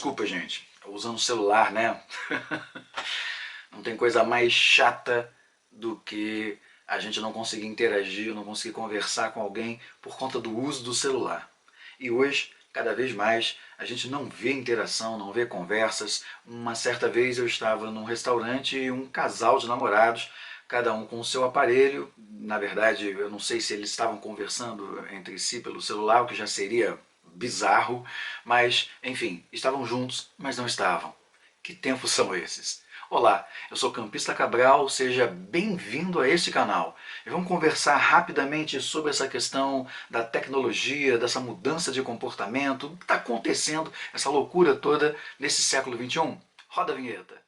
desculpa, gente, usando o celular, né? Não tem coisa mais chata do que a gente não conseguir interagir, não conseguir conversar com alguém por conta do uso do celular. E hoje, cada vez mais, a gente não vê interação, não vê conversas. Uma certa vez eu estava num restaurante e um casal de namorados, cada um com o seu aparelho. Na verdade, eu não sei se eles estavam conversando entre si pelo celular, o que já seria bizarro, mas, enfim, estavam juntos, mas não estavam. Que tempos são esses? Olá, eu sou Campista Cabral, seja bem-vindo a este canal. E vamos conversar rapidamente sobre essa questão da tecnologia, dessa mudança de comportamento, o que está acontecendo, essa loucura toda nesse século XXI. Roda a vinheta.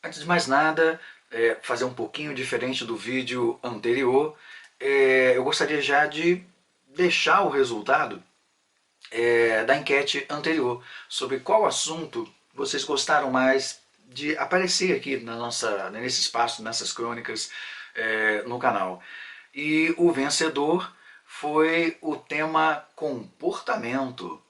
Antes de mais nada, fazer um pouquinho diferente do vídeo anterior, eu gostaria já de deixar o resultado da enquete anterior, sobre qual assunto vocês gostaram mais de aparecer aqui nesse espaço, nessas crônicas no canal. E o vencedor foi o tema comportamento.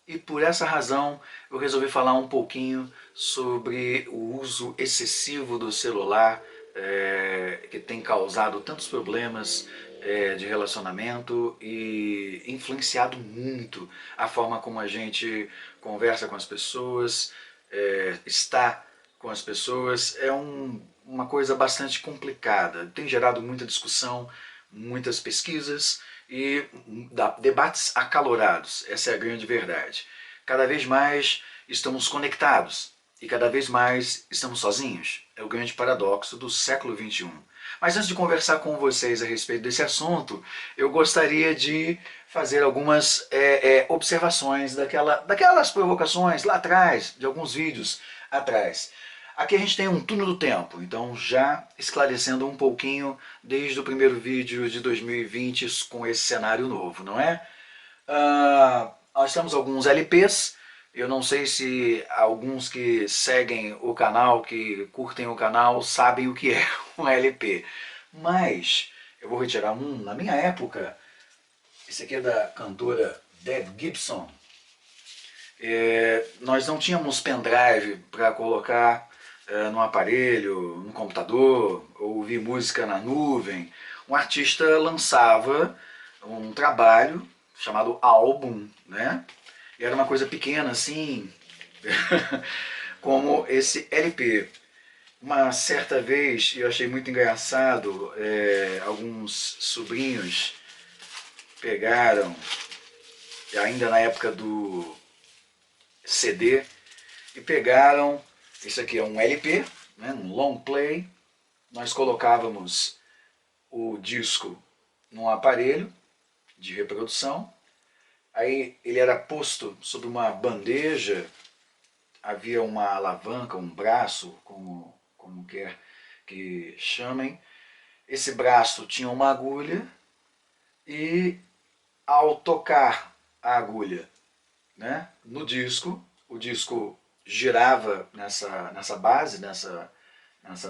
E por essa razão eu resolvi falar um pouquinho sobre o uso excessivo do celular, que tem causado tantos problemas de relacionamento e influenciado muito a forma como a gente conversa com as pessoas, está com as pessoas. É uma coisa bastante complicada, tem gerado muita discussão, muitas pesquisas e debates acalorados, essa é a grande verdade. Cada vez mais estamos conectados e cada vez mais estamos sozinhos. É o grande paradoxo do século XXI. Mas antes de conversar com vocês a respeito desse assunto, eu gostaria de fazer algumas observações daquelas provocações lá atrás, de alguns vídeos atrás. Aqui a gente tem um túnel do tempo, então já esclarecendo um pouquinho desde o primeiro vídeo de 2020 com esse cenário novo, não é? Nós temos alguns LPs, eu não sei se alguns que seguem o canal, que curtem o canal, sabem o que é um LP, mas eu vou retirar um. Na minha época, esse aqui é da cantora Deb Gibson, nós não tínhamos pendrive para colocar no aparelho, no computador, ou ouvir música na nuvem. Um artista lançava um trabalho chamado álbum, né? E era uma coisa pequena assim, como esse LP. Uma certa vez, eu achei muito engraçado, alguns sobrinhos pegaram, ainda na época do CD, e pegaram, isso aqui é um LP, né, um long play, nós colocávamos o disco num aparelho de reprodução, aí ele era posto sobre uma bandeja, havia uma alavanca, um braço, como quer que chamem, esse braço tinha uma agulha e ao tocar a agulha, né, no disco, o disco girava nessa base, nessa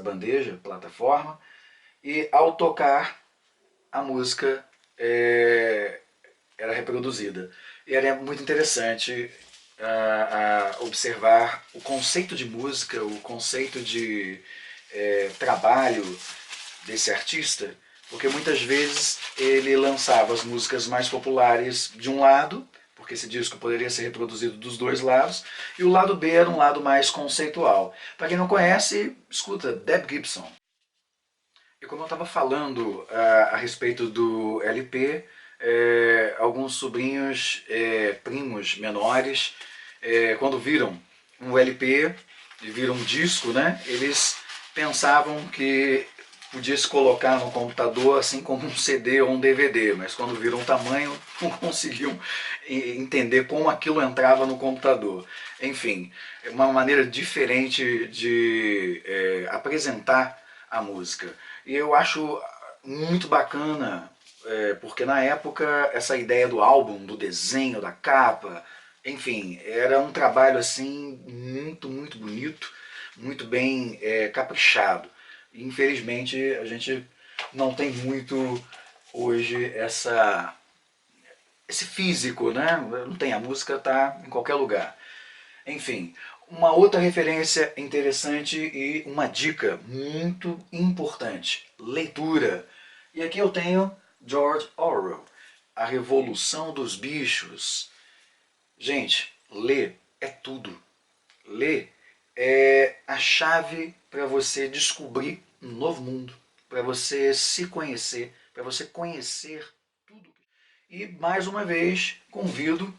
bandeja, plataforma, e ao tocar a música era reproduzida. E era muito interessante observar o conceito de música, o conceito de trabalho desse artista, porque muitas vezes ele lançava as músicas mais populares de um lado, porque esse disco poderia ser reproduzido dos dois lados, e o lado B era um lado mais conceitual. Para quem não conhece, escuta, Deb Gibson. E como eu estava falando a respeito do LP, alguns sobrinhos, primos menores, quando viram um LP e viram um disco, né, eles pensavam que podia se colocar no computador assim como um CD ou um DVD, mas quando viram o tamanho não conseguiam entender como aquilo entrava no computador. Enfim, é uma maneira diferente de apresentar a música. E eu acho muito bacana, porque na época essa ideia do álbum, do desenho, da capa, enfim, era um trabalho assim muito, muito bonito, muito bem caprichado. Infelizmente a gente não tem muito hoje esse físico, né? Não tem, a música está em qualquer lugar. Enfim, uma outra referência interessante e uma dica muito importante: leitura. E aqui eu tenho George Orwell, A Revolução dos Bichos. Gente, ler é tudo. Ler é a chave para você descobrir um novo mundo, para você se conhecer, para você conhecer tudo. E mais uma vez convido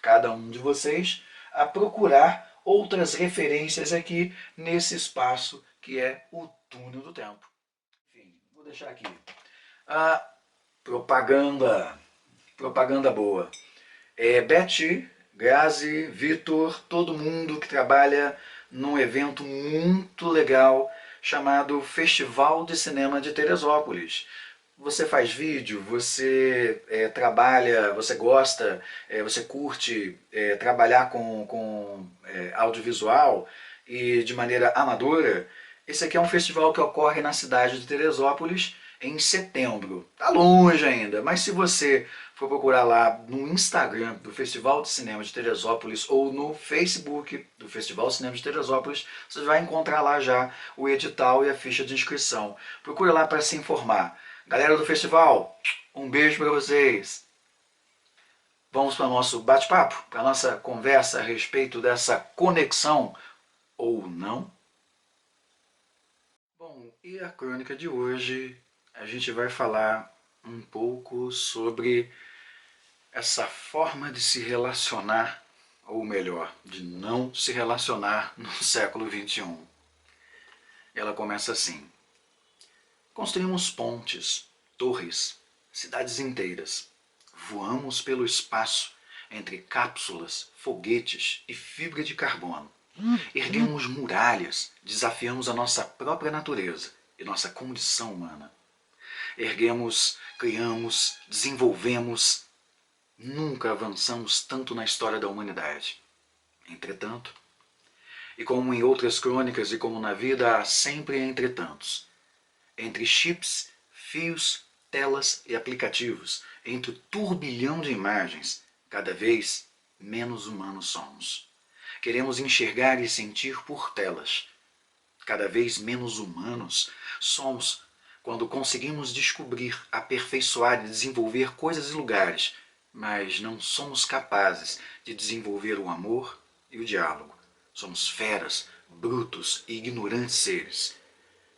cada um de vocês a procurar outras referências aqui nesse espaço que é o túnel do tempo. Enfim, vou deixar aqui a propaganda, propaganda boa. Betty, Grazi, Vitor, todo mundo que trabalha num evento muito legal chamado Festival de Cinema de Teresópolis. Você faz vídeo, você trabalha, você gosta, você curte trabalhar com audiovisual e de maneira amadora. Esse aqui é um festival que ocorre na cidade de Teresópolis em setembro. Tá longe ainda, mas se você for procurar lá no Instagram do Festival de Cinema de Teresópolis ou no Facebook do Festival de Cinema de Teresópolis, você vai encontrar lá já o edital e a ficha de inscrição. Procure lá para se informar. Galera do festival, um beijo para vocês. Vamos para o nosso bate-papo, para a nossa conversa a respeito dessa conexão ou não? Bom, e a crônica de hoje a gente vai falar um pouco sobre essa forma de se relacionar, ou melhor, de não se relacionar no século XXI. Ela começa assim: construímos pontes, torres, cidades inteiras. Voamos pelo espaço entre cápsulas, foguetes e fibra de carbono. Erguemos muralhas, desafiamos a nossa própria natureza e nossa condição humana. Erguemos, criamos, desenvolvemos. Nunca avançamos tanto na história da humanidade. Entretanto, e como em outras crônicas e como na vida, há sempre entretantos. Entre chips, fios, telas e aplicativos, entre o turbilhão de imagens, cada vez menos humanos somos. Queremos enxergar e sentir por telas. Cada vez menos humanos somos quando conseguimos descobrir, aperfeiçoar e desenvolver coisas e lugares, mas não somos capazes de desenvolver o amor e o diálogo. Somos feras, brutos e ignorantes seres.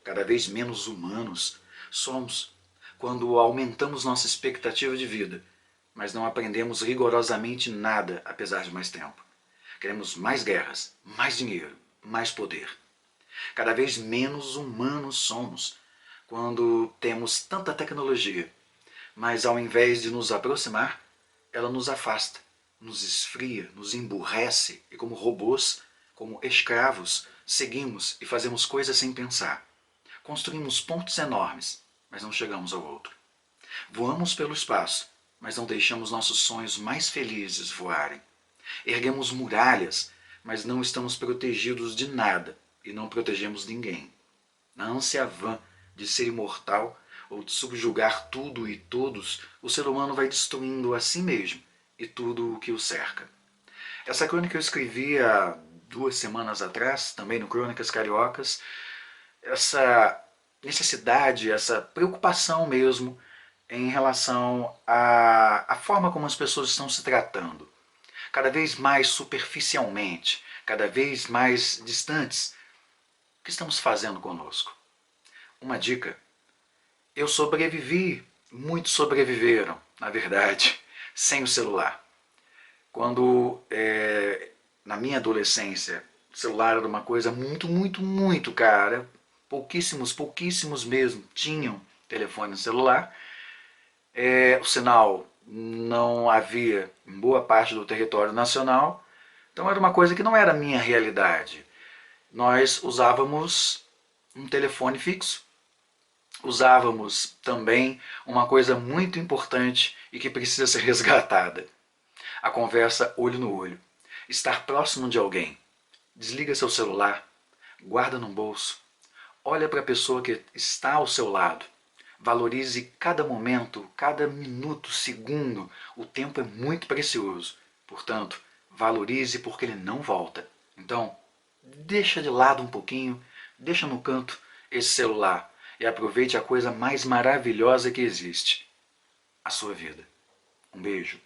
Cada vez menos humanos somos quando aumentamos nossa expectativa de vida, mas não aprendemos rigorosamente nada apesar de mais tempo. Queremos mais guerras, mais dinheiro, mais poder. Cada vez menos humanos somos quando temos tanta tecnologia, mas ao invés de nos aproximar, ela nos afasta, nos esfria, nos emburrece e como robôs, como escravos, seguimos e fazemos coisas sem pensar. Construímos pontes enormes, mas não chegamos ao outro. Voamos pelo espaço, mas não deixamos nossos sonhos mais felizes voarem. Erguemos muralhas, mas não estamos protegidos de nada e não protegemos ninguém. Na ânsia vã de ser imortal ou de subjugar tudo e todos, o ser humano vai destruindo a si mesmo e tudo o que o cerca. Essa crônica eu escrevi há 2 semanas atrás, também no Crônicas Cariocas. Essa necessidade, essa preocupação mesmo em relação à forma como as pessoas estão se tratando. Cada vez mais superficialmente, cada vez mais distantes. O que estamos fazendo conosco? Uma dica: eu sobrevivi muitos sobreviveram, na verdade, sem o celular. Quando, na minha adolescência, o celular era uma coisa muito, muito, muito cara, pouquíssimos mesmo tinham telefone celular, o sinal não havia em boa parte do território nacional, então era uma coisa que não era a minha realidade. Nós usávamos um telefone fixo, usávamos também uma coisa muito importante e que precisa ser resgatada: a conversa olho no olho. Estar próximo de alguém. Desliga seu celular, guarda no bolso, olha para a pessoa que está ao seu lado. Valorize cada momento, cada minuto, segundo. O tempo é muito precioso. Portanto, valorize porque ele não volta. Então, deixa de lado um pouquinho, deixa no canto esse celular e aproveite a coisa mais maravilhosa que existe: a sua vida. Um beijo.